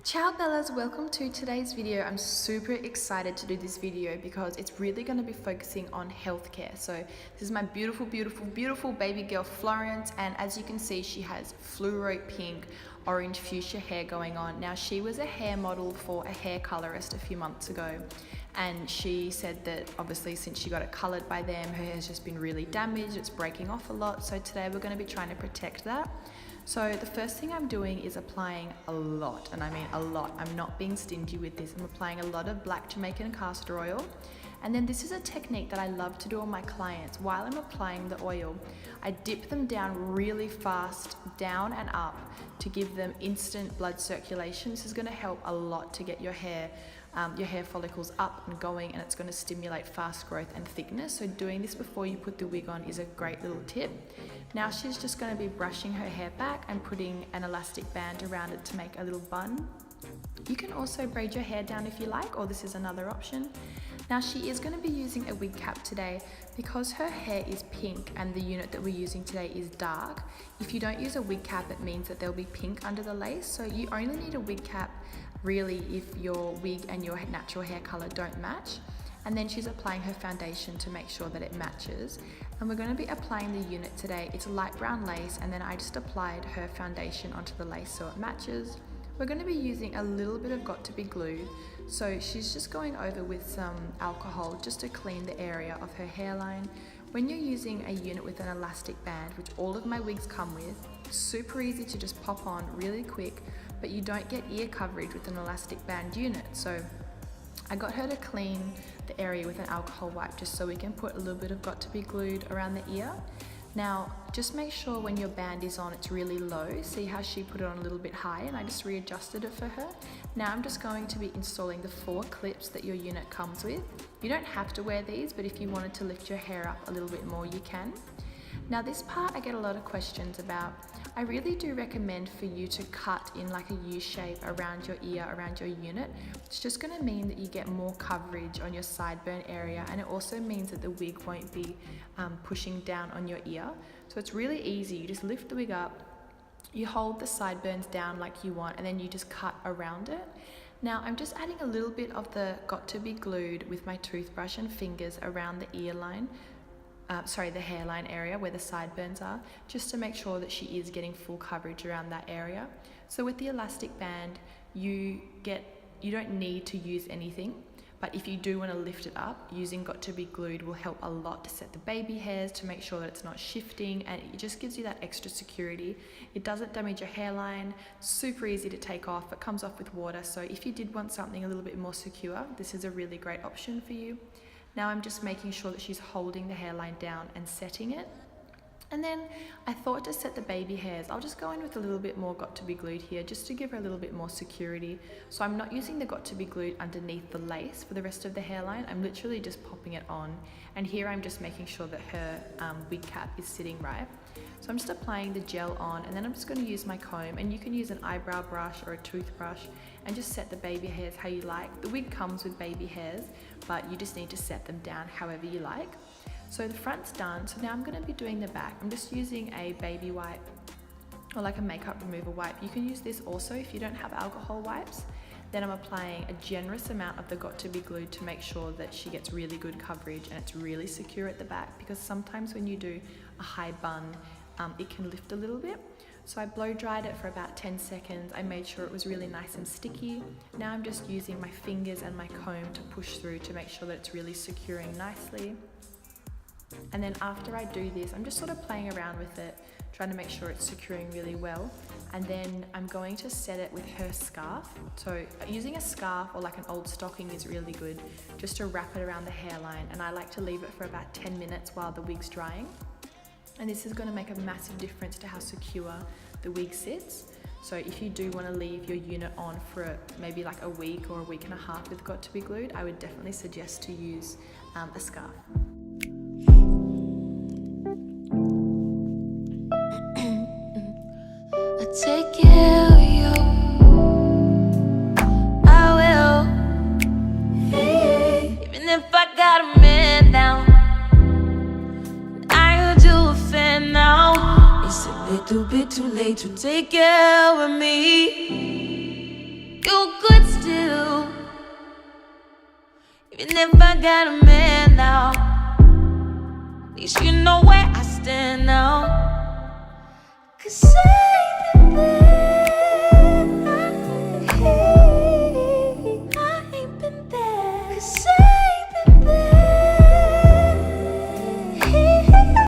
Ciao Bellas, welcome to today's video. I'm super excited to do this video because it's really going to be focusing on healthcare. So this is my beautiful baby girl Florence, and as you can see she has fluoro pink orange fuchsia hair going on. Now she was a hair model for a hair colorist a few months ago, and she said that obviously since she got it colored by them, her hair's just been really damaged, it's breaking off a lot. So today we're going to be trying to protect that. So the first thing I'm doing is applying a lot, and I mean a lot. I'm not being stingy with this. I'm applying a lot of black Jamaican castor oil. And then this is a technique that I love to do on my clients. While I'm applying the oil, I dip them down really fast, down and up, to give them instant blood circulation. This is going to help a lot to get your hair follicles up and going, and it's going to stimulate fast growth and thickness. So doing this before you put the wig on is a great little tip. Now she's just going to be brushing her hair back and putting an elastic band around it to make a little bun. You can also braid your hair down if you like, or this is another option. Now she is going to be using a wig cap today because her hair is pink and the unit that we're using today is dark. If you don't use a wig cap, it means that there'll be pink under the lace. So you only need a wig cap really if your wig and your natural hair color don't match. And then she's applying her foundation to make sure that it matches. And we're going to be applying the unit today. It's light brown lace, and then I just applied her foundation onto the lace so it matches. We're going to be using a little bit of Got2b glue, so she's just going over with some alcohol just to clean the area of her hairline. When you're using a unit with an elastic band, which all of my wigs come with, super easy to just pop on really quick, but you don't get ear coverage with an elastic band unit. So I got her to clean the area with an alcohol wipe just so we can put a little bit of Got2b glued around the ear. Now, just make sure when your band is on, it's really low. See how she put it on a little bit high, and I just readjusted it for her. Now I'm just going to be installing the 4 clips that your unit comes with. You don't have to wear these, but if you wanted to lift your hair up a little bit more, you can. Now this part I get a lot of questions about. I really do recommend for you to cut in like a U shape around your ear, around your unit. It's just going to mean that you get more coverage on your sideburn area, and it also means that the wig won't be pushing down on your ear. So it's really easy. You just lift the wig up, you hold the sideburns down like you want, and then you just cut around it. Now I'm just adding a little bit of the Got2b glued with my toothbrush and fingers around the ear line. The hairline area where the sideburns are, just to make sure that she is getting full coverage around that area. So with the elastic band, you don't need to use anything, but if you do want to lift it up, using Got2b glued will help a lot to set the baby hairs, to make sure that it's not shifting, and it just gives you that extra security. It doesn't damage your hairline, super easy to take off, it comes off with water, so if you did want something a little bit more secure, this is a really great option for you. Now I'm just making sure that she's holding the hairline down and setting it. And then I thought to set the baby hairs, I'll just go in with a little bit more Got2b glued here just to give her a little bit more security. So I'm not using the Got2b glued underneath the lace for the rest of the hairline. I'm literally just popping it on. And here I'm just making sure that her wig cap is sitting right. So I'm just applying the gel on, and then I'm just going to use my comb, and you can use an eyebrow brush or a toothbrush and just set the baby hairs how you like. The wig comes with baby hairs, but you just need to set them down however you like. So the front's done, so now I'm going to be doing the back. I'm just using a baby wipe or like a makeup remover wipe. You can use this also if you don't have alcohol wipes. Then I'm applying a generous amount of the Got2b glued to make sure that she gets really good coverage and it's really secure at the back, because sometimes when you do a high bun, it can lift a little bit. So I blow dried it for about 10 seconds. I made sure it was really nice and sticky. Now I'm just using my fingers and my comb to push through to make sure that it's really securing nicely. And then after I do this, I'm just sort of playing around with it, trying to make sure it's securing really well. And then I'm going to set it with her scarf. So using a scarf or like an old stocking is really good, just to wrap it around the hairline. And I like to leave it for about 10 minutes while the wig's drying. And this is going to make a massive difference to how secure the wig sits. So if you do want to leave your unit on for maybe like a week or a week and a half with Got2b glued, I would definitely suggest to use a scarf. Take care of you, I will. Hey, even if I got a man down, I heard you a fan now. It's a little bit too late to take care of me. you could still. Even if I got a man now, at least you know where I stand now.